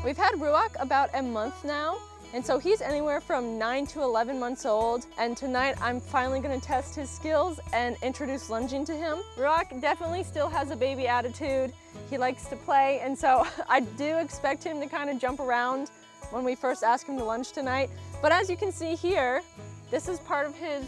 We've had Ruach about a month now, and so he's anywhere from 9 to 11 months old, and tonight I'm finally gonna test his skills and introduce lunging to him. Ruach definitely still has a baby attitude. He likes to play, and so I do expect him to kind of jump around when we first ask him to lunge tonight. But as you can see here, this is part of his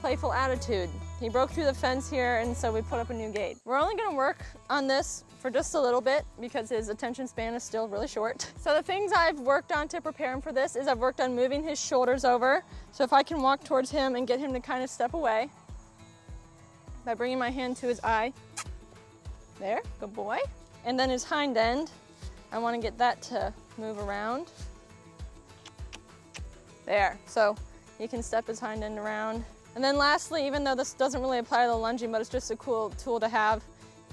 playful attitude. He broke through the fence here, and so we put up a new gate. We're only gonna work on this for just a little bit because his attention span is still really short. So the things I've worked on to prepare him for this is I've worked on moving his shoulders over. So if I can walk towards him and get him to kind of step away by bringing my hand to his eye. There, good boy. And then his hind end, I want to get that to move around. There, so he can step his hind end around. And then lastly, even though this doesn't really apply to the lunging, but it's just a cool tool to have,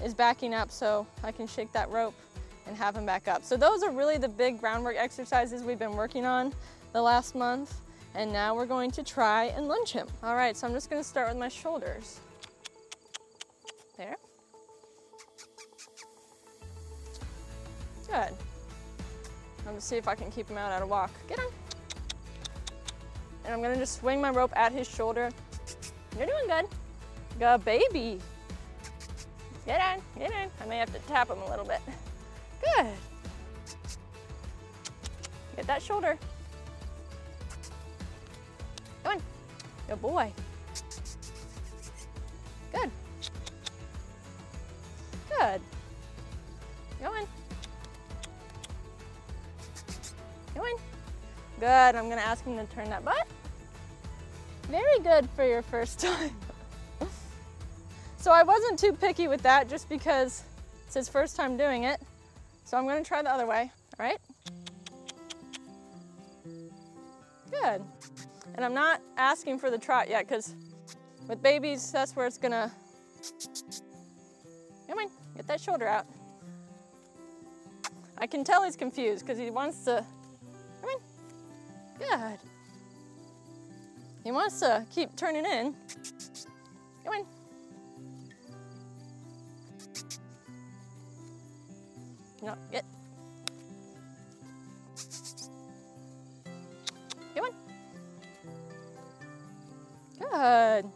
is backing up so I can shake that rope and have him back up. So those are really the big groundwork exercises we've been working on the last month. And now we're going to try and lunge him. All right, so I'm just gonna start with my shoulders. There. Good. I'm gonna see if I can keep him out at a walk. Get on. And I'm gonna just swing my rope at his shoulder. You're doing good. Good baby. Get on, get on. I may have to tap him a little bit. Good. Get that shoulder. Come on. Good boy. Good. Good. Go in. Go in. Good. I'm gonna ask him to turn that butt. Very good for your first time. So I wasn't too picky with that just because it's his first time doing it. So I'm gonna try the other way, all right? Good. And I'm not asking for the trot yet because with babies, that's where it's gonna, come on, get that shoulder out. I can tell he's confused because he wants to, come on, good. He wants to keep turning in. Come on. No, get. Come on. Good.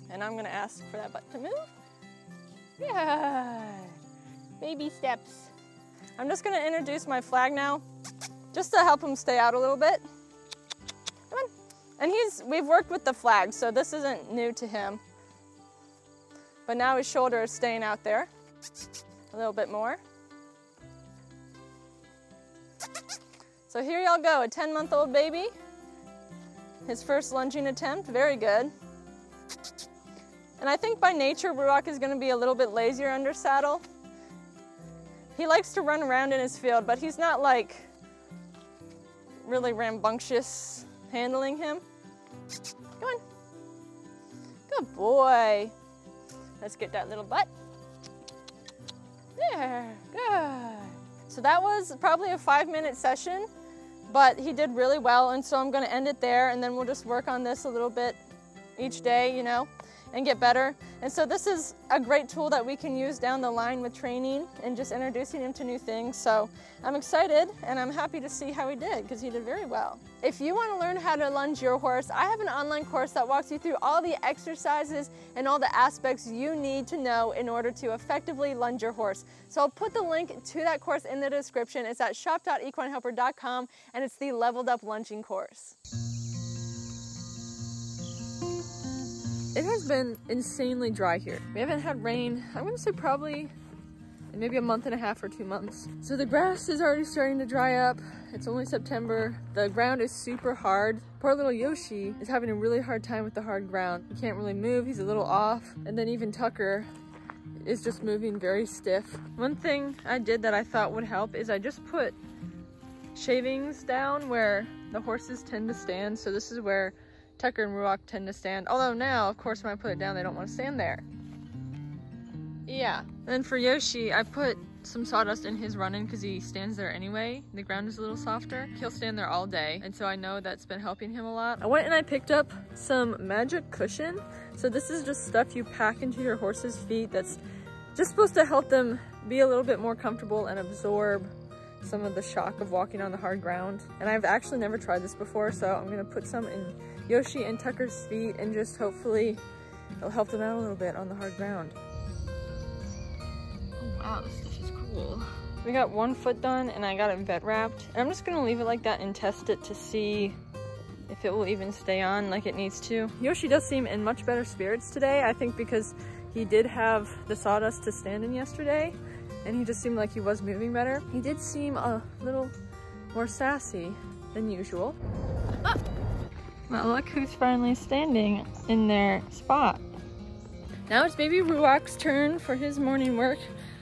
And I'm gonna ask for that butt to move. Good. Baby steps. I'm just gonna introduce my flag now, just to help him stay out a little bit. Come on. And we've worked with the flag, so this isn't new to him. But now his shoulder is staying out there. A little bit more. So here y'all go, a 10-month-old baby. His first lunging attempt, very good. And I think by nature, Ruach is gonna be a little bit lazier under saddle. He likes to run around in his field, but he's not like really rambunctious handling him. Come on. Good boy. Let's get that little butt. There, good. So that was probably a 5-minute session, but he did really well, and so I'm gonna end it there, and then we'll just work on this a little bit each day, you know, and get better. And so this is a great tool that we can use down the line with training and just introducing him to new things. So I'm excited and I'm happy to see how he did because he did very well. If you want to learn how to lunge your horse, I have an online course that walks you through all the exercises and all the aspects you need to know in order to effectively lunge your horse. So I'll put the link to that course in the description. It's at shop.equinehelper.com and it's the Leveled Up Lunging course. It has been insanely dry here. We haven't had rain, I'm gonna say probably in maybe a month and a half or 2 months. So the grass is already starting to dry up. It's only September. The ground is super hard. Poor little Yoshi is having a really hard time with the hard ground. He can't really move, he's a little off. And then even Tucker is just moving very stiff. One thing I did that I thought would help is I just put shavings down where the horses tend to stand. So this is where Tucker and Ruach tend to stand. Although now, of course, when I put it down, they don't want to stand there. Yeah. And for Yoshi, I put some sawdust in his run-in because he stands there anyway. The ground is a little softer. He'll stand there all day. And so I know that's been helping him a lot. I went and I picked up some magic cushion. So this is just stuff you pack into your horse's feet that's Just supposed to help them be a little bit more comfortable and absorb some of the shock of walking on the hard ground. And I've actually never tried this before, so I'm gonna put some in Yoshi and Tucker's feet and just hopefully it'll help them out a little bit on the hard ground. Oh wow, this stuff is cool. We got one foot done and I got it vet wrapped. And I'm just gonna leave it like that and test it to see if it will even stay on like it needs to. Yoshi does seem in much better spirits today, I think because he did have the sawdust to stand in yesterday and he just seemed like he was moving better. He did seem a little more sassy than usual. Ah! Well, look who's finally standing in their spot. Now it's baby Ruach's turn for his morning work.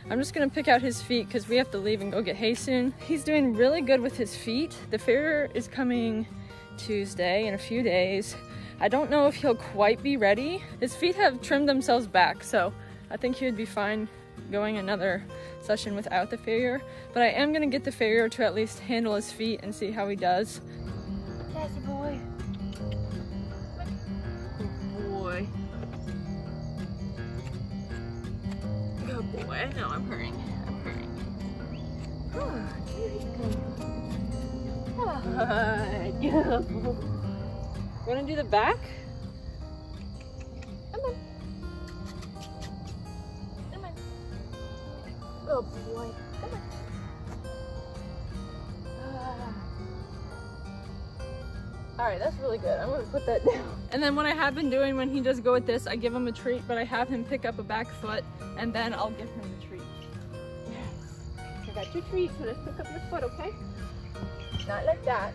I'm just gonna pick out his feet because we have to leave and go get hay soon. He's doing really good with his feet. The farrier is coming Tuesday in a few days. I don't know if he'll quite be ready. His feet have trimmed themselves back, so I think he would be fine going another session without the farrier. But I am gonna get the farrier to at least handle his feet and see how he does. Sassy boy. Good boy. Good boy. I know I'm hurrying. I'm hurrying. Oh, here you go. Good. You wanna do the back? Come on. Come on. Good boy. Come on. All right, that's really good. I'm gonna put that down. And then what I have been doing when he does go with this, I give him a treat, but I have him pick up a back foot and then I'll give him the treat. Yes. I got your treat, so let's pick up your foot, okay? Not like that.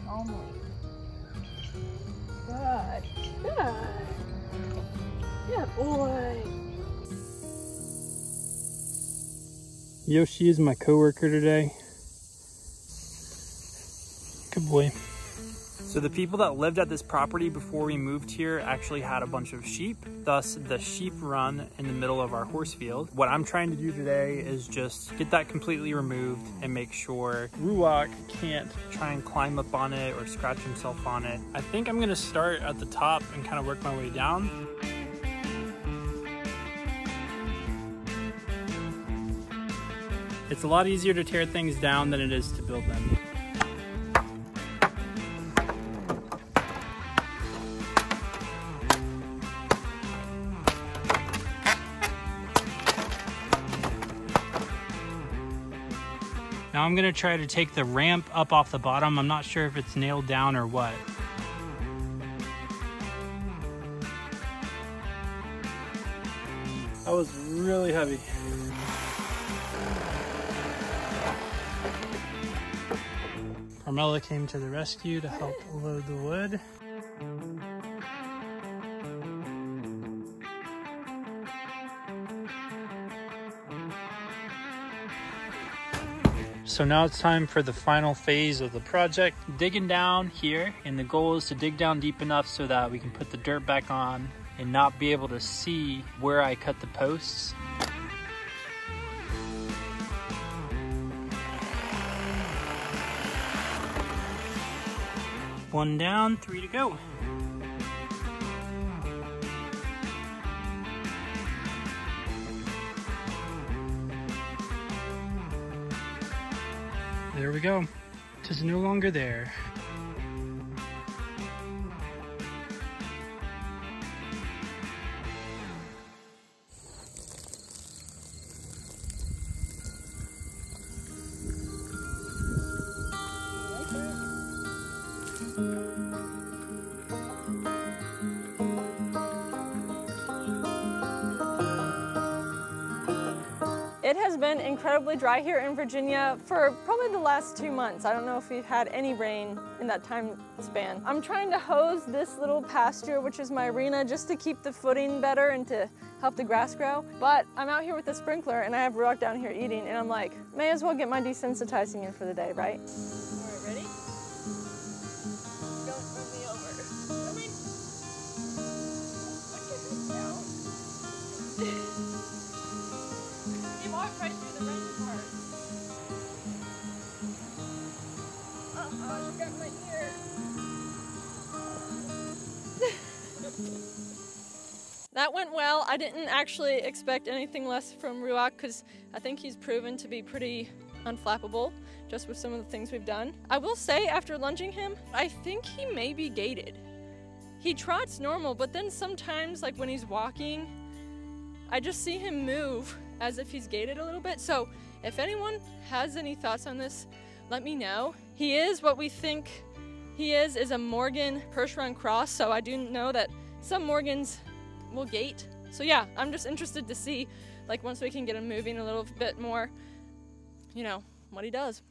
Only. Good. Good. Good boy. Yoshi is my coworker today. Good boy. So the people that lived at this property before we moved here actually had a bunch of sheep, thus the sheep run in the middle of our horse field. What I'm trying to do today is just get that completely removed and make sure Ruach can't try and climb up on it or scratch himself on it. I think I'm gonna start at the top and kind of work my way down. It's a lot easier to tear things down than it is to build them. Now I'm gonna try to take the ramp up off the bottom. I'm not sure if it's nailed down or what. That was really heavy. Carmela came to the rescue to help load the wood. So now it's time for the final phase of the project. Digging down here, and the goal is to dig down deep enough so that we can put the dirt back on and not be able to see where I cut the posts. One down, 3 to go. There we go. It is no longer there. It has been incredibly dry here in Virginia for probably the last 2 months. I don't know if we've had any rain in that time span. I'm trying to hose this little pasture, which is my arena, just to keep the footing better and to help the grass grow. But I'm out here with the sprinkler and I have Ruach down here eating and I'm like, may as well get my desensitizing in for the day, right? All right, ready? Don't move me over. Come in. Put your head down. You walk right through the rain part. Uh-oh, you got my ear. That went well. I didn't actually expect anything less from Ruach because I think he's proven to be pretty unflappable just with some of the things we've done. I will say after lunging him, I think he may be gated. He trots normal, but then sometimes like when he's walking, I just see him move as if he's gated a little bit. So if anyone has any thoughts on this, let me know. He is what we think he is a Morgan Percheron cross. So I do know that some Morgans will gate. So yeah, I'm just interested to see, like once we can get him moving a little bit more, you know, what he does.